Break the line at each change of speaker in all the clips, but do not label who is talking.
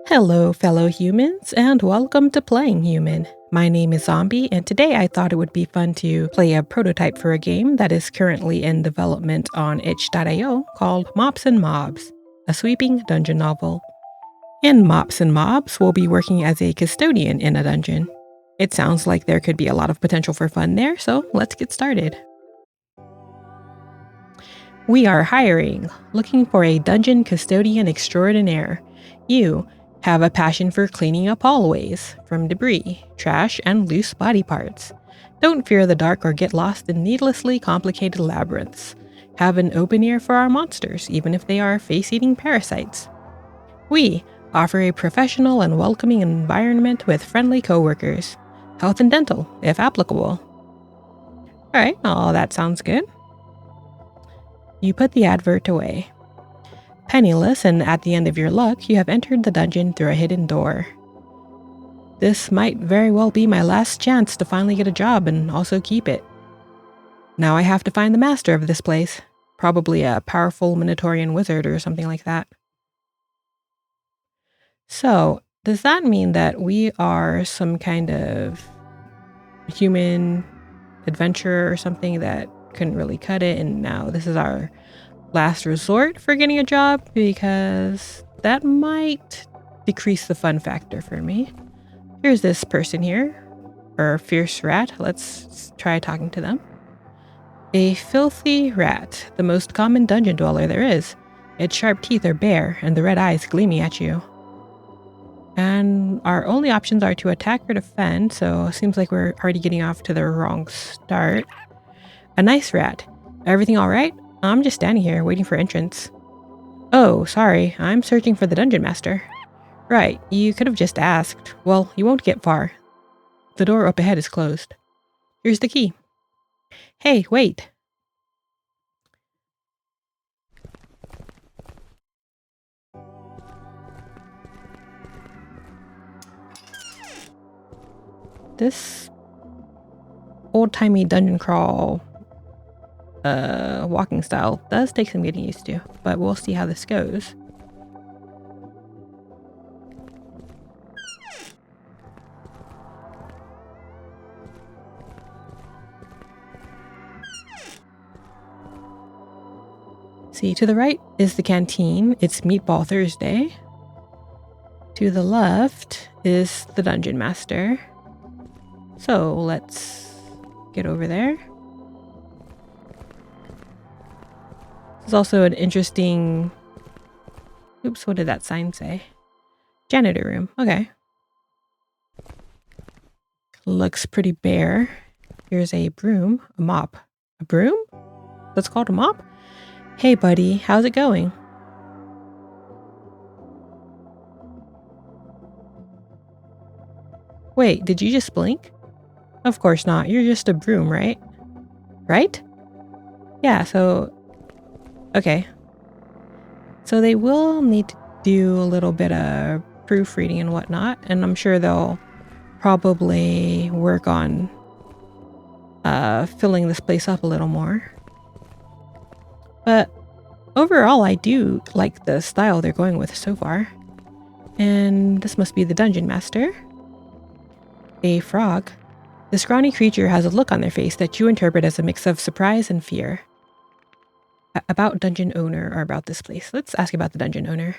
Hello, fellow humans, and welcome to Playing Human. My name is Zombie, and today I thought it would be fun to play a prototype for a game that is currently in development on itch.io called Mops Mobs, a sweeping dungeon novel. In Mops Mobs, we'll be working as a custodian in a dungeon. It sounds like there could be a lot of potential for fun there, so let's get started. We are hiring, looking for a Dungeon Custodian Extraordinaire. You have a passion for cleaning up hallways from debris, trash, and loose body parts. Don't fear the dark or get lost in needlessly complicated labyrinths. Have an open ear for our monsters, even if they are face-eating parasites. We offer a professional and welcoming environment with friendly coworkers. Health and dental, if applicable. Alright, all that sounds good. You put the advert away. Penniless and at the end of your luck, you have entered the dungeon through a hidden door. This might very well be my last chance to finally get a job and also keep it. Now I have to find the master of this place. Probably a powerful Minotaurian wizard or something like that. So, does that mean that we are some kind of human adventurer or something that couldn't really cut it, and now this is our last resort for getting a job? Because that might decrease the fun factor for me. Here's this person here, or fierce rat. Let's try talking to them. A filthy rat, the most common dungeon dweller there is. Its sharp teeth are bare, and the red eyes gleaming at you. And our only options are to attack or defend, so it seems like we're already getting off to the wrong start. A nice rat. Everything all right? I'm just standing here, waiting for entrance. Oh, sorry, I'm searching for the dungeon master. Right, you could have just asked. Well, you won't get far. The door up ahead is closed. Here's the key. Hey, wait. This old-timey dungeon crawl walking style does take some getting used to, but we'll see how this goes. See, to the right is the canteen. It's Meatball Thursday. To the left is the dungeon master. So let's get over there. There's also an interesting... Oops, what did that sign say? Janitor room. Okay. Looks pretty bare. Here's a broom. A mop. A broom? That's called a mop? Hey, buddy. How's it going? Wait, did you just blink? Of course not. You're just a broom, right? Right? Yeah, so... Okay. So they will need to do a little bit of proofreading and whatnot, and I'm sure they'll probably work on filling this place up a little more. But overall, I do like the style they're going with so far. And this must be the dungeon master. A frog. The scrawny creature has a look on their face that you interpret as a mix of surprise and fear. About dungeon owner, or about this place. Let's ask about the dungeon owner.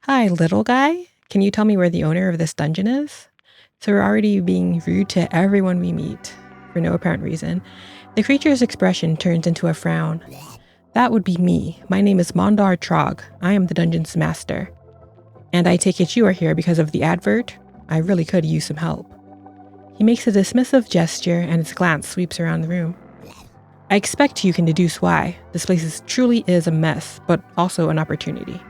Hi, little guy. Can you tell me where the owner of this dungeon is? So we're already being rude to everyone we meet, for no apparent reason. The creature's expression turns into a frown. That would be me. My name is Mondar Trog. I am the dungeon's master. And I take it you are here because of the advert? I really could use some help. He makes a dismissive gesture and his glance sweeps around the room. I expect you can deduce why. This place truly is a mess, but also an opportunity.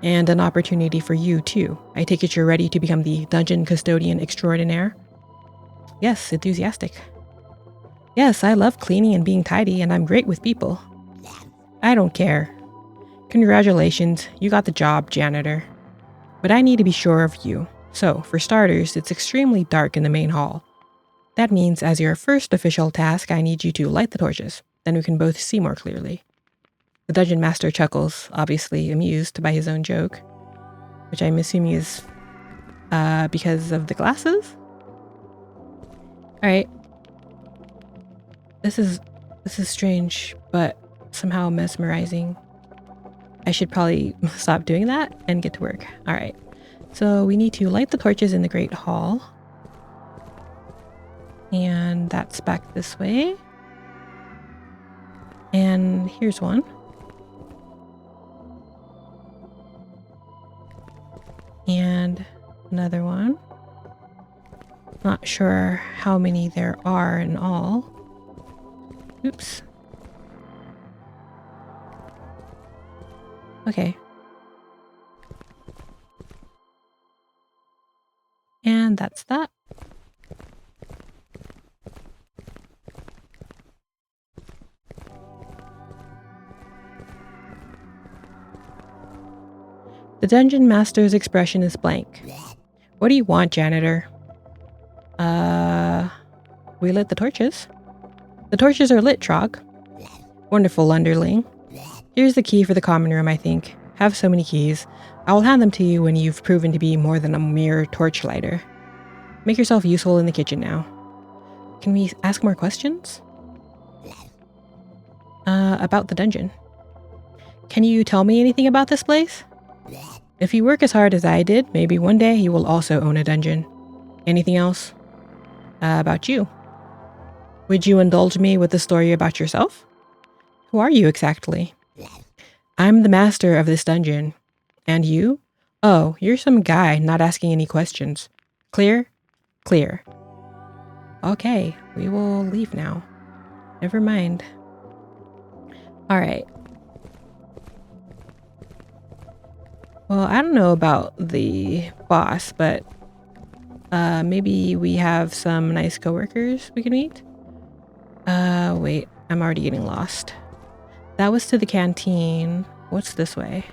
And an opportunity for you, too. I take it you're ready to become the Dungeon Custodian Extraordinaire? Yes, enthusiastic. Yes, I love cleaning and being tidy, and I'm great with people. I don't care. Congratulations, you got the job, janitor. But I need to be sure of you. So, for starters, it's extremely dark in the main hall. That means as your first official task, I need you to light the torches. Then we can both see more clearly. The dungeon master chuckles, obviously amused by his own joke, which I'm assuming is Because of the glasses? Alright. This is strange, but somehow mesmerizing. I should probably stop doing that and get to work. Alright. So we need to light the torches in the Great Hall. And that's back this way. And here's one. And another one. Not sure how many there are in all. Oops. Okay. And that's that. The dungeon master's expression is blank. What do you want, janitor? We lit the torches. The torches are lit, Trog. Wonderful, underling. Here's the key for the common room, I think. Have so many keys. I will hand them to you when you've proven to be more than a mere torchlighter. Make yourself useful in the kitchen now. Can we ask more questions? About the dungeon. Can you tell me anything about this place? If you work as hard as I did, maybe one day you will also own a dungeon. Anything else? About you. Would you indulge me with a story about yourself? Who are you exactly? I'm the master of this dungeon. And you? Oh, you're some guy not asking any questions. Clear? Clear. Okay, we will leave now. Never mind. Alright. Well, I don't know about the boss, but maybe we have some nice coworkers we can meet? Wait, I'm already getting lost. That was to the canteen. What's this way?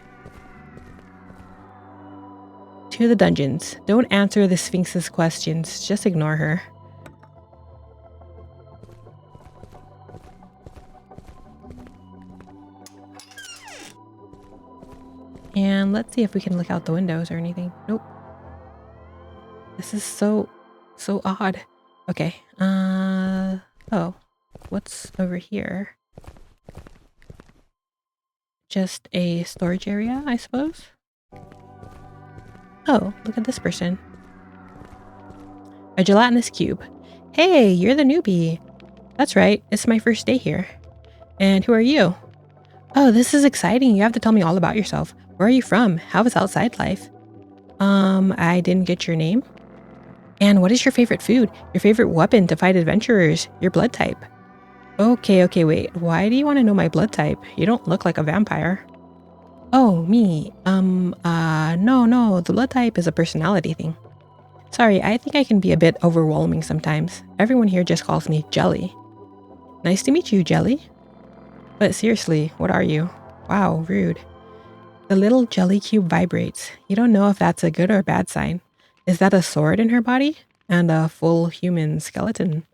To the dungeons. Don't answer the Sphinx's questions. Just ignore her. And let's see if we can look out the windows or anything. Nope. This is so odd. Okay. Oh. What's over here? Just a storage area, I suppose? Oh, look at this person. A gelatinous cube. Hey, you're the newbie. That's right, it's my first day here. And who are you? Oh, this is exciting. You have to tell me all about yourself. Where are you from? How is outside life? I didn't get your name. And what is your favorite food? Your favorite weapon to fight adventurers? Your blood type? Okay, wait. Why do you want to know my blood type? You don't look like a vampire. Oh, me. No. The blood type is a personality thing. Sorry, I think I can be a bit overwhelming sometimes. Everyone here just calls me Jelly. Nice to meet you, Jelly. But seriously, what are you? Wow, rude. The little jelly cube vibrates. You don't know if that's a good or bad sign. Is that a sword in her body? And a full human skeleton?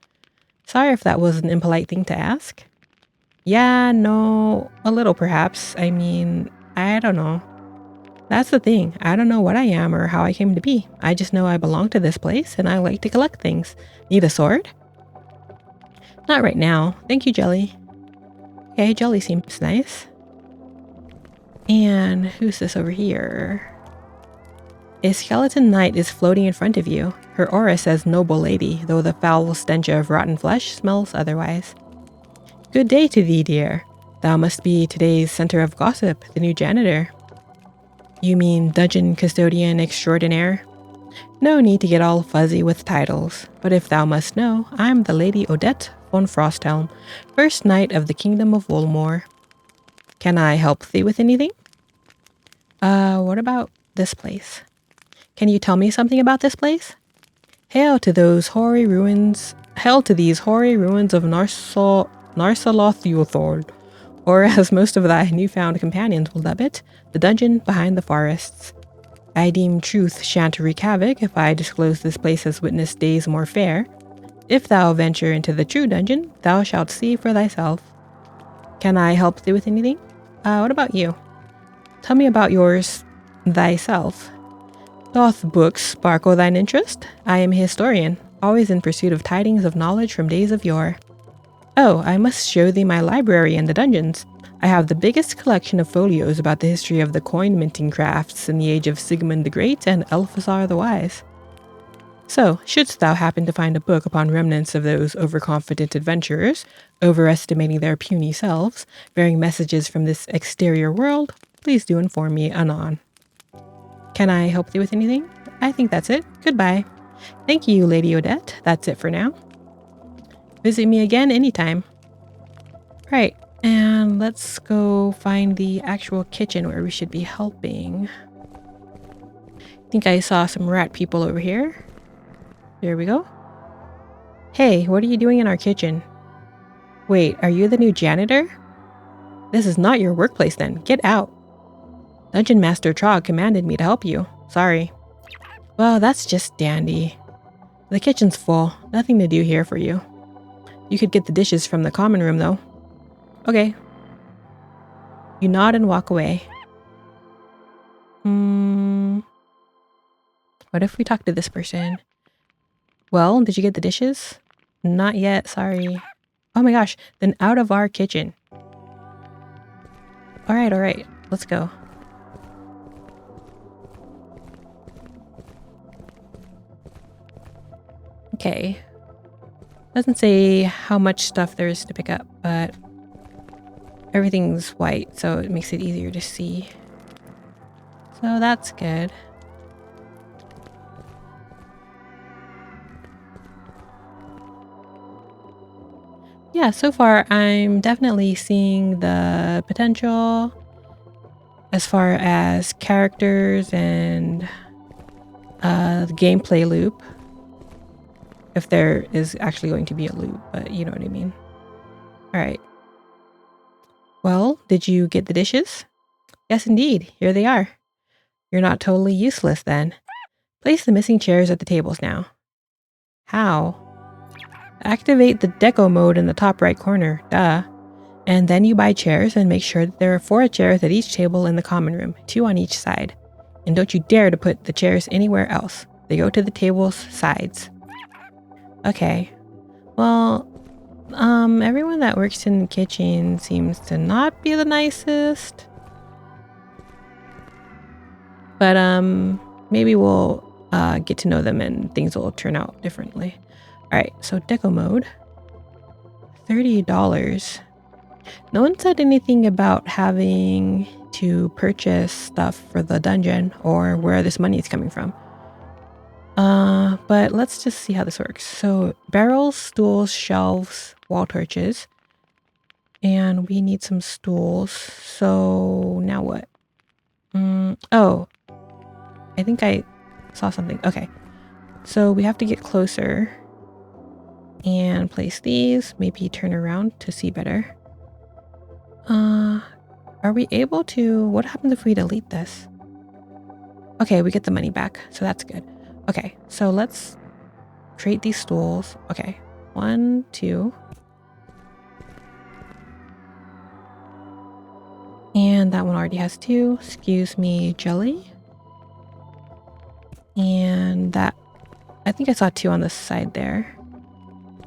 Sorry if that was an impolite thing to ask. Yeah, no, a little perhaps. I mean, I don't know. That's the thing. I don't know what I am or how I came to be. I just know I belong to this place and I like to collect things. Need a sword? Not right now. Thank you, Jelly. Okay, Jelly seems nice. And who's this over here? A skeleton knight is floating in front of you. Her aura says noble lady, though the foul stench of rotten flesh smells otherwise. Good day to thee, dear. Thou must be today's center of gossip, the new janitor. You mean Dungeon Custodian Extraordinaire? No need to get all fuzzy with titles, but if thou must know, I'm the Lady Odette von Frosthelm, first knight of the Kingdom of Wolmore. Can I help thee with anything? What about this place? Can you tell me something about this place? Hail to these hoary ruins of Narsaloth-Ulthord, or as most of thy newfound companions will dub it, the dungeon behind the forests. I deem truth shan't wreak havoc if I disclose this place has witnessed days more fair. If thou venture into the true dungeon, thou shalt see for thyself. Can I help thee with anything? What about you? Tell me about thyself. Doth books sparkle thine interest? I am a historian, always in pursuit of tidings of knowledge from days of yore. Oh, I must show thee my library in the dungeons. I have the biggest collection of folios about the history of the coin minting crafts in the age of Sigmund the Great and Elphazar the Wise. So, shouldst thou happen to find a book upon remnants of those overconfident adventurers, overestimating their puny selves, bearing messages from this exterior world, please do inform me anon. Can I help thee with anything? I think that's it. Goodbye. Thank you, Lady Odette. That's it for now. Visit me again anytime. Right, and let's go find the actual kitchen where we should be helping. I think I saw some rat people over here. There we go. Hey, what are you doing in our kitchen? Wait, are you the new janitor? This is not your workplace then. Get out. Dungeon Master Trog commanded me to help you. Sorry. Well, that's just dandy. The kitchen's full. Nothing to do here for you. You could get the dishes from the common room though. Okay. You nod and walk away. What if we talk to this person? Well, did you get the dishes? Not yet, sorry. Oh my gosh, then out of our kitchen. Alright, let's go. Okay. Doesn't say how much stuff there is to pick up, but everything's white, so it makes it easier to see. So that's good. Yeah, so far I'm definitely seeing the potential as far as characters and the gameplay loop. If there is actually going to be a loop, but you know what I mean. Alright. Well, did you get the dishes? Yes, indeed. Here they are. You're not totally useless then. Place the missing chairs at the tables now. How? Activate the deco mode in the top right corner, duh. And then you buy chairs and make sure that there are 4 chairs at each table in the common room, 2 on each side. And don't you dare to put the chairs anywhere else. They go to the table's sides. Okay. Well, everyone that works in the kitchen seems to not be the nicest. But, maybe we'll, get to know them and things will turn out differently. Alright, so deco mode. $30. No one said anything about having to purchase stuff for the dungeon or where this money is coming from. But let's just see how this works. So barrels, stools, shelves, wall torches. And we need some stools. So now what? Oh, I think I saw something. Okay. So we have to get closer and place these. Maybe turn around to see better. Are we able to... What happens if we delete this? Okay, we get the money back. So that's good. Okay, so let's create these stools. Okay, 1, 2. And that one already has 2. Excuse me, jelly. And that... I think I saw 2 on the side there.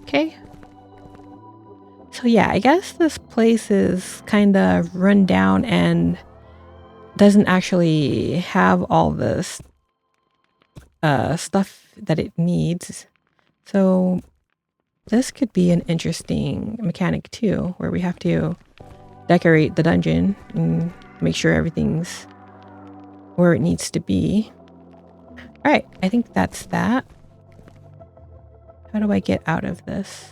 Okay. So yeah, I guess this place is kind of run down and doesn't actually have all this stuff that it needs. So this could be an interesting mechanic too, where we have to decorate the dungeon and make sure everything's where it needs to be. All right, I think that's that. How do I get out of this?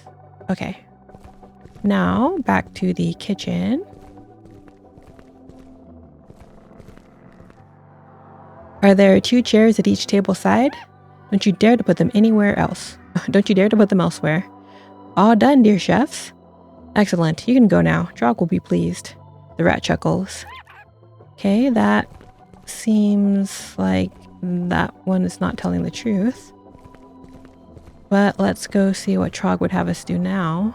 Okay. Now back to the kitchen. Are there 2 chairs at each table side? Don't you dare to put them anywhere else. Don't you dare to put them elsewhere. All done, dear chefs. Excellent. You can go now. Drog will be pleased. The rat chuckles. Okay, that seems like that one is not telling the truth. But let's go see what Trog would have us do now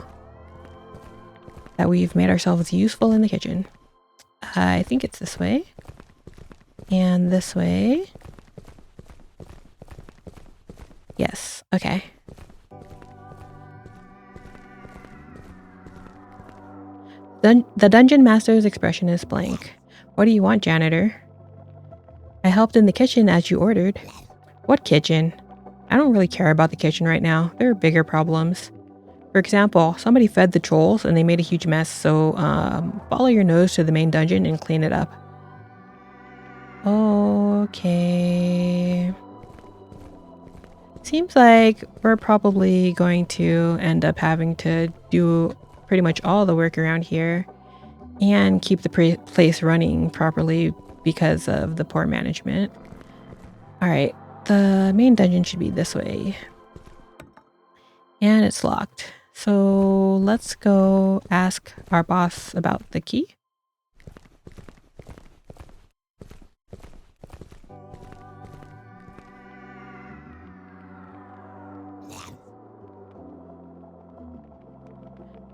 that we've made ourselves useful in the kitchen. I think it's this way. And this way. Yes, okay. The dungeon master's expression is blank. What do you want, janitor? I helped in the kitchen as you ordered. What kitchen? I don't really care about the kitchen right now. There are bigger problems. For example, somebody fed the trolls and they made a huge mess, so follow your nose to the main dungeon and clean it up. Okay. Seems like we're probably going to end up having to do pretty much all the work around here and keep the place running properly because of the poor management. Alright, the main dungeon should be this way. And it's locked. So let's go ask our boss about the key.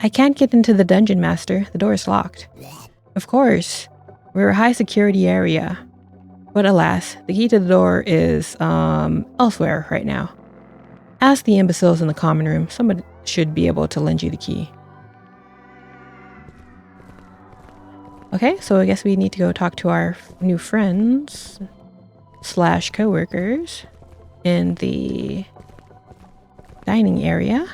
I can't get into the dungeon, master. The door is locked. Of course. We're a high security area. But alas, the key to the door is elsewhere right now. Ask the imbeciles in the common room. Someone should be able to lend you the key. Okay, so I guess we need to go talk to our new friends / co-workers in the dining area.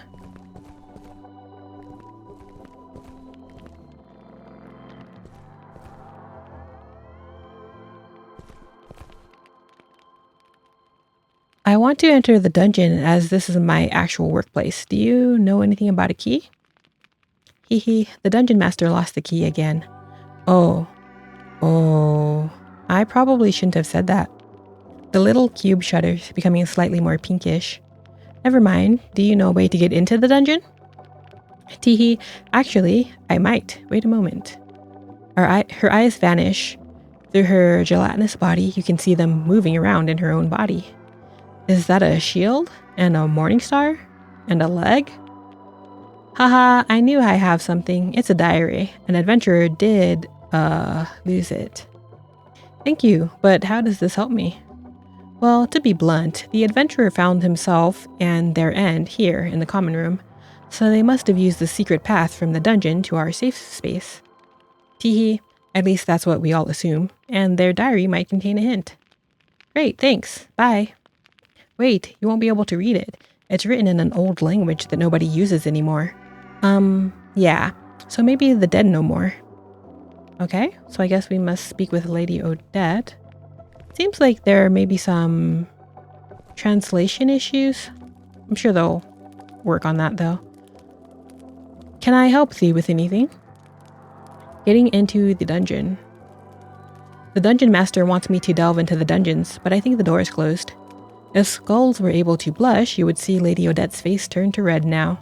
I want to enter the dungeon as this is my actual workplace. Do you know anything about a key? Hehe, the dungeon master lost the key again. Oh, I probably shouldn't have said that. The little cube shudders, becoming slightly more pinkish. Never mind, do you know a way to get into the dungeon? Teehee, actually, I might. Wait a moment. Her eyes vanish. Through her gelatinous body, you can see them moving around in her own body. Is that a shield? And a morning star? And a leg? Haha, I knew I have something. It's a diary. An adventurer did, lose it. Thank you, but how does this help me? Well, to be blunt, the adventurer found himself and their end here in the common room, so they must have used the secret path from the dungeon to our safe space. Teehee, at least that's what we all assume, and their diary might contain a hint. Great, thanks. Bye. Wait, you won't be able to read it. It's written in an old language that nobody uses anymore. Yeah. So maybe the dead know more. Okay, so I guess we must speak with Lady Odette. Seems like there may be some translation issues. I'm sure they'll work on that though. Can I help thee with anything? Getting into the dungeon. The dungeon master wants me to delve into the dungeons, but I think the door is closed. If skulls were able to blush, you would see Lady Odette's face turn to red now.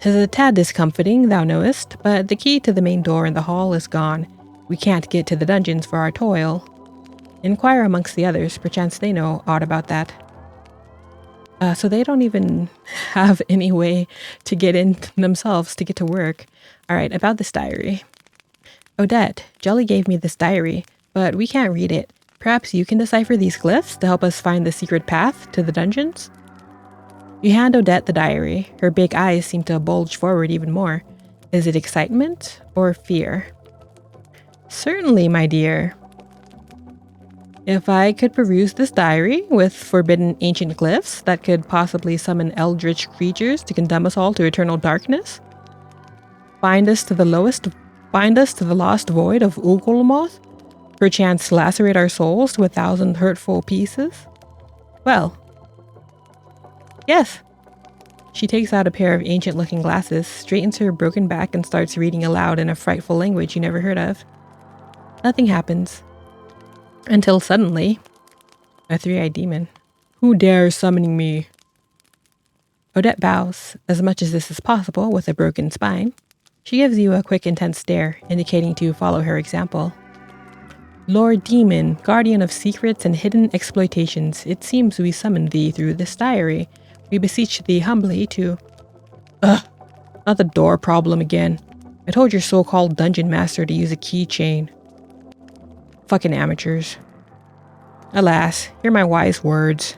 'Tis a tad discomfiting, thou knowest, but the key to the main door in the hall is gone. We can't get to the dungeons for our toil. Inquire amongst the others, perchance they know aught about that. So they don't even have any way to get in themselves to get to work. Alright, about this diary. Odette, Jelly gave me this diary, but we can't read it. Perhaps you can decipher these glyphs to help us find the secret path to the dungeons? You hand Odette the diary. Her big eyes seem to bulge forward even more. Is it excitement or fear? Certainly, my dear. If I could peruse this diary with forbidden ancient glyphs that could possibly summon eldritch creatures to condemn us all to eternal darkness, bind us to the lost void of Ugolmoth, perchance lacerate our souls to 1,000 hurtful pieces? Well, yes. She takes out a pair of ancient-looking glasses, straightens her broken back, and starts reading aloud in a frightful language you never heard of. Nothing happens. Until suddenly, a three-eyed demon. Who dares summoning me? Odette bows, as much as this is possible with a broken spine. She gives you a quick, intense stare, indicating to follow her example. Lord Demon, guardian of secrets and hidden exploitations, it seems we summoned thee through this diary. We beseech thee humbly to... Ugh, not the door problem again. I told your so-called dungeon master to use a keychain. Fucking amateurs. Alas, hear my wise words.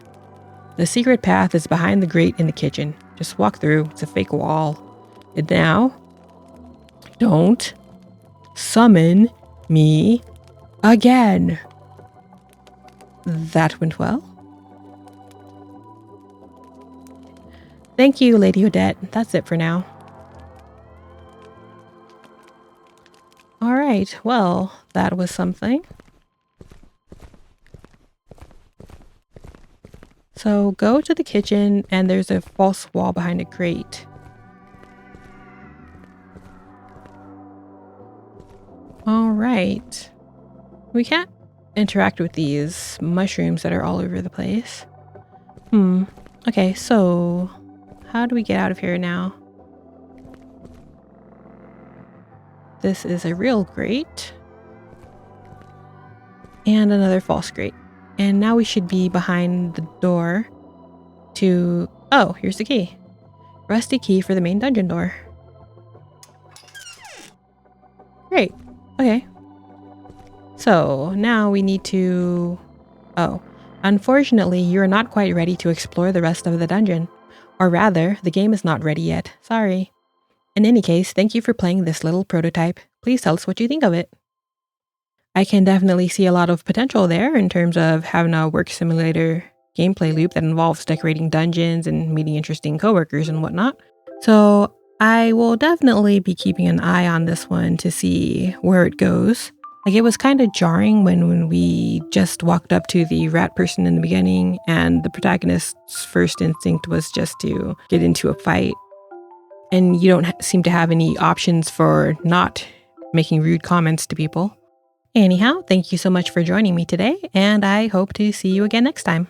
The secret path is behind the grate in the kitchen. Just walk through. It's a fake wall. And now, don't summon me again. That went well. Thank you, Lady Odette. That's it for now. Alright, well, that was something. So go to the kitchen and there's a false wall behind a grate. Alright. We can't interact with these mushrooms that are all over the place. Okay, so how do we get out of here now? This is a real grate. And another false grate. And now we should be behind the door to... Oh, here's the key. Rusty key for the main dungeon door. Great. Okay. So now we need to... Oh, unfortunately, you're not quite ready to explore the rest of the dungeon. Or rather, the game is not ready yet. Sorry. In any case, thank you for playing this little prototype. Please tell us what you think of it. I can definitely see a lot of potential there in terms of having a work simulator gameplay loop that involves decorating dungeons and meeting interesting coworkers and whatnot. So I will definitely be keeping an eye on this one to see where it goes. Like, it was kind of jarring when we just walked up to the rat person in the beginning and the protagonist's first instinct was just to get into a fight. And you don't seem to have any options for not making rude comments to people. Anyhow, thank you so much for joining me today, and I hope to see you again next time.